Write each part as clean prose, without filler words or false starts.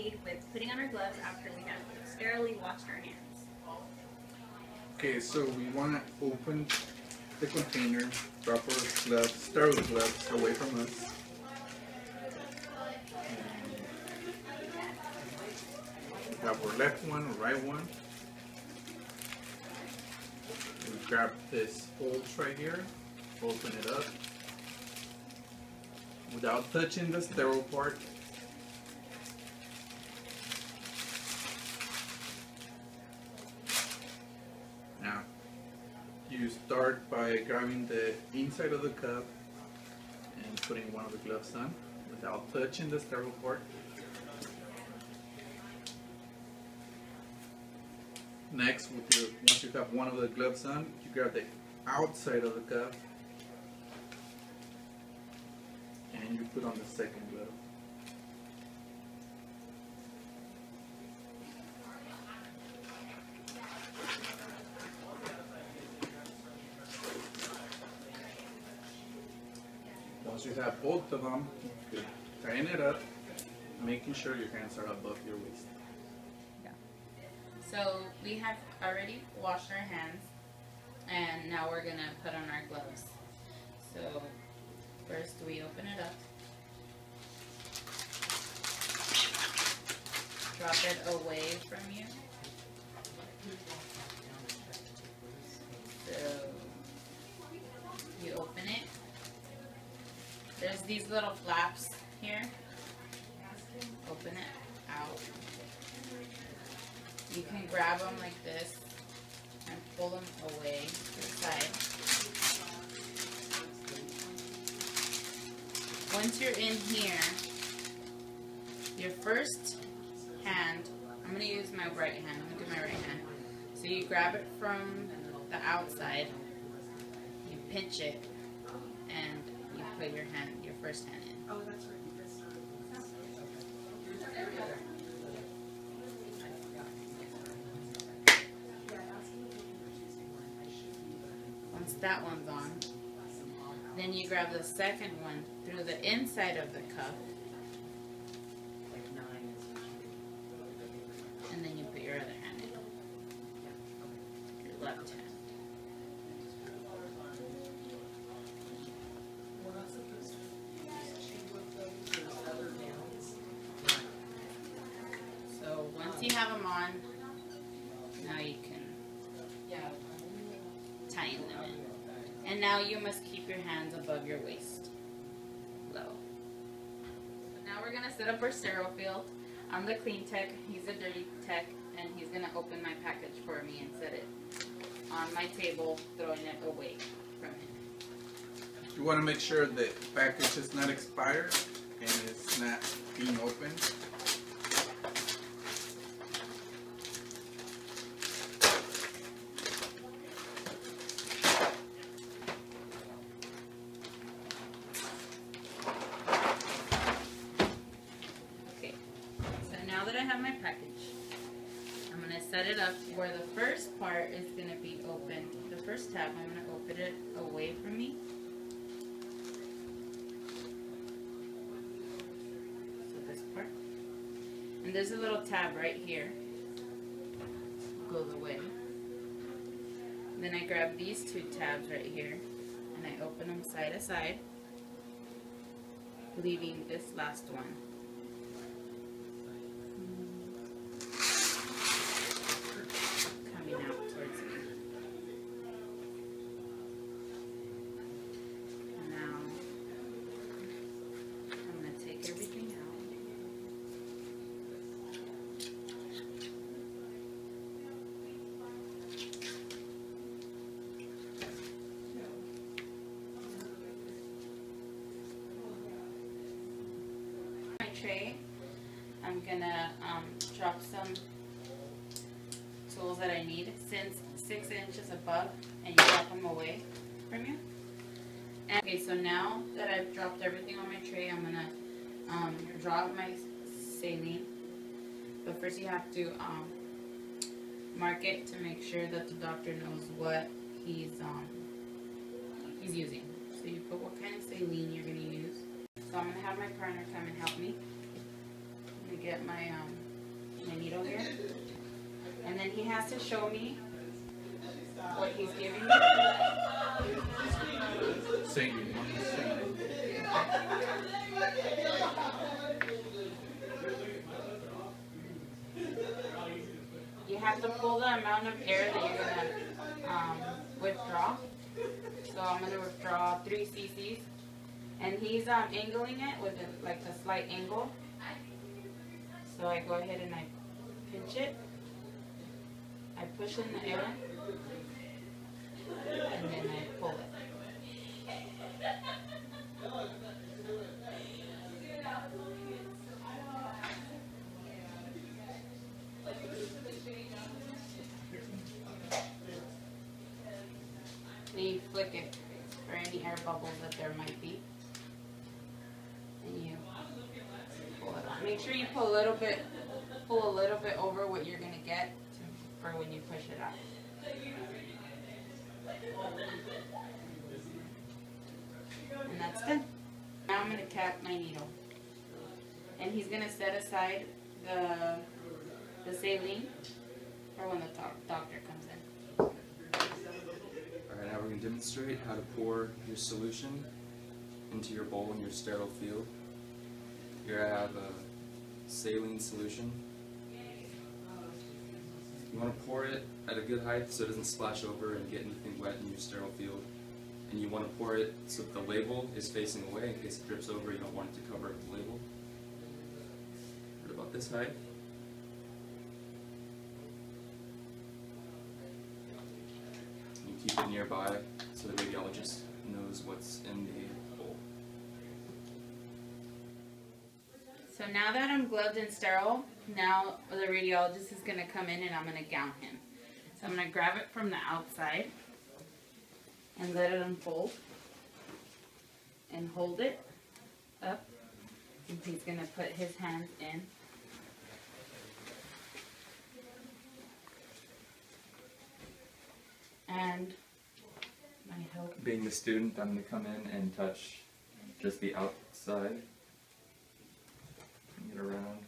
proceed with putting on our gloves after we have sterilely washed our hands. Okay, so we want to open the container, drop our gloves, sterile gloves away from us. We have our left one or right one. We grab this bolts right here, open it up without touching the sterile part. Now, you start by grabbing the inside of the cup and putting one of the gloves on without touching the sterile part. Next, once you have one of the gloves on, you grab the outside of the cup and you put on the second glove. Once you have both of them, you tighten it up, making sure your hands are above your waist. Yeah. So we have already washed our hands, and now we're gonna put on our gloves. So first we open it up, drop it away from you. So you open it. There's these little flaps here. Open it out. You can grab them like this and pull them away to the side. Once you're in here, your first hand, I'm going to use my right hand. I'm going to do my right hand. So you grab it from the outside, you pinch it, and you put your first hand in. Oh, that's right. Once that one's on, then you grab the second one through the inside of the cup, and then you put your other hand in, your left hand. So once you have them on, now you can tighten them in. And now you must keep your hands above your waist, low. So now we're gonna set up our sterile field. I'm the clean tech, he's the dirty tech, and he's gonna open my package for me and set it on my table, throwing it away from him. You want to make sure the package is not expired and it's not being opened. Okay, so now that I have my package, I'm going to set it up where the first part is going to be open. The first tab, I'm going to open it away from me. So this part. And there's a little tab right here. Goes away. Then I grab these two tabs right here and I open them side to side, leaving this last one. Coming out towards me. Now, I'm going to take everything out. My tray, I'm going to drop some tools that I need, since 6 inches above, and you drop them away from you. And, okay, so now that I've dropped everything on my tray, I'm gonna drop my saline. But first, you have to mark it to make sure that the doctor knows what he's using. So you put what kind of saline you're gonna use. So I'm gonna have my partner come and help me. I'm get my my needle here. And then he has to show me what he's giving me. Singing. You have to pull the amount of air that you're gonna withdraw. So I'm gonna withdraw 3 cc's, and he's angling it with like a slight angle. So I go ahead and I pinch it. I push in the air, and then I pull it. Then you flick it for any air bubbles that there might be. And you pull it on. Make sure you pull a little bit over what you're gonna get for when you push it out. And that's done. Now I'm gonna cap my needle. And he's gonna set aside the saline for when the doctor comes in. Alright, now we're going to demonstrate how to pour your solution into your bowl in your sterile field. Here I have a saline solution. You want to pour it at a good height so it doesn't splash over and get anything wet in your sterile field. And you want to pour it so that the label is facing away in case it drips over. You don't want it to cover up the label. Put it about this height. You keep it nearby so the radiologist knows what's in the bowl. So now that I'm gloved and sterile, now the radiologist is going to come in and I'm going to gown him. So I'm going to grab it from the outside and let it unfold and hold it up. And he's going to put his hands in. And my help. Being the student, I'm going to come in and touch just the outside. Bring it around.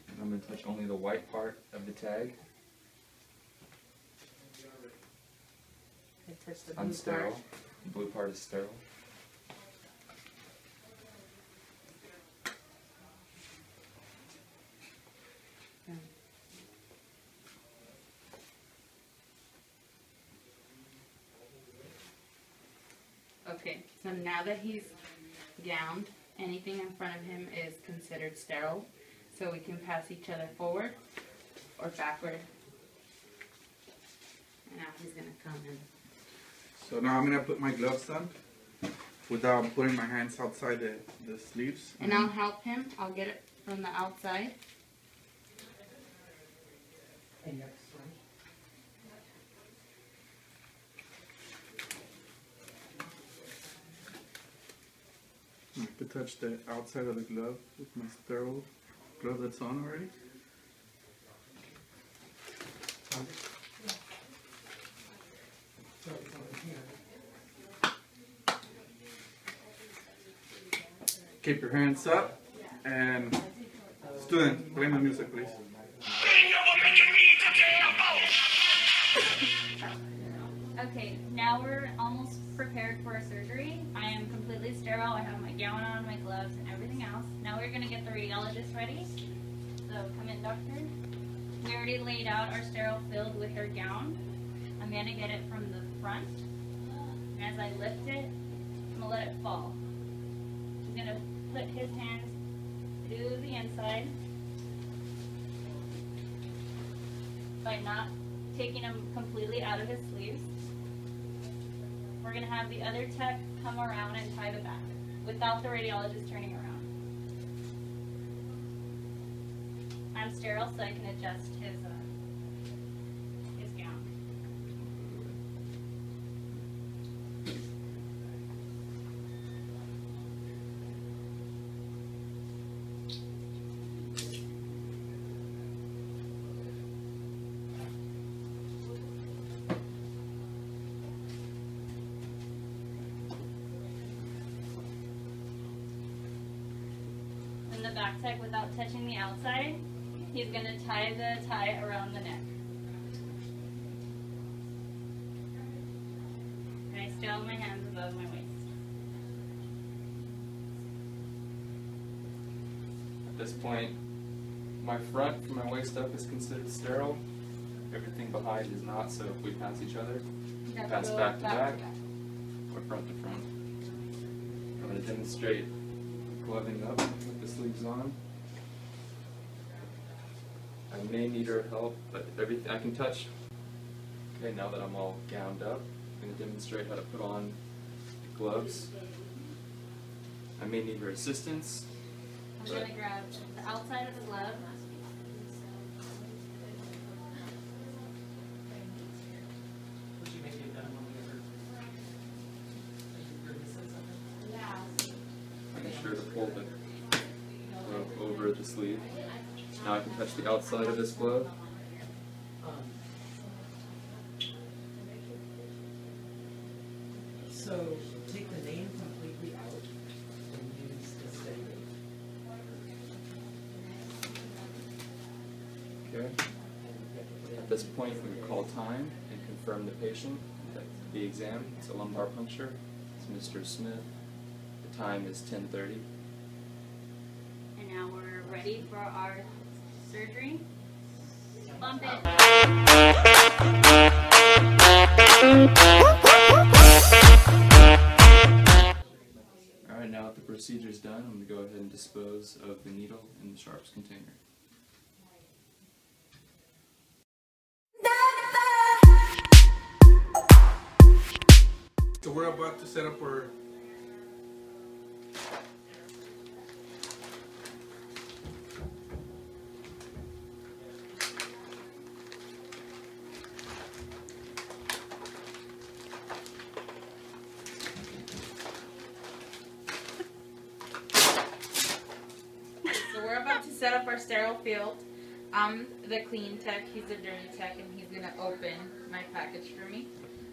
And I'm going to touch only the white part of the tag. I touch the blue Unsterile. part. The blue part is sterile. Okay, so now that he's gowned, anything in front of him is considered sterile. So we can pass each other forward or backward. And now he's going to come in. So now I'm going to put my gloves on without putting my hands outside the sleeves. And I'll help him. I'll get it from the outside. I could touch the outside of the glove with my sterile glove that's on already. Keep your hands up and student, play my music please. Okay, now we're almost prepared for a surgery. I am completely sterile. I have my gown on, my gloves, and everything else. Now we're going to get the radiologist ready. So come in, doctor. We already laid out our sterile field with her gown. I'm going to get it from the front. And as I lift it, I'm going to let it fall. She's going to put his hands through the inside by not taking him completely out of his sleeves. We're going to have the other tech come around and tie the back without the radiologist turning around. I'm sterile, so I can adjust his gown. back tech without touching the outside. He's going to tie the tie around the neck. And I still have my hands above my waist. At this point, my front from my waist up is considered sterile. Everything behind is not, so if we pass each other, You have pass go back to back, or front to front. I'm going to demonstrate gloving up with the sleeves on. I may need her help, but everything I can touch. Okay, now that I'm all gowned up, I'm going to demonstrate how to put on the gloves. I may need her assistance. I'm going to grab the outside of the glove. Making sure to pull the glove over the sleeve. Now I can touch the outside of this glove. So take the name completely out and use the steady. Okay. At this point, we would call time and confirm the patient. The exam, it's a lumbar puncture. It's Mr. Smith. The time is 10:30. And now we're ready for our surgery. Bump it. Alright, now that the procedure's done, I'm going to go ahead and dispose of the needle in the sharps container. So we're about to set up our So we're about to set up our sterile field. I'm the clean tech, he's the dirty tech, and he's gonna open my package for me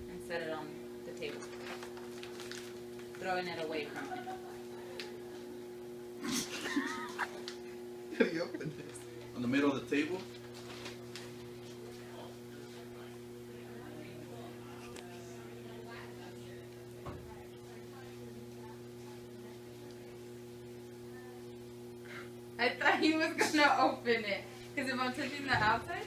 and set it on the table. Throwing it away from him. How do you open it? On the middle of the table? I thought he was gonna open it. Because if I'm touching the outside,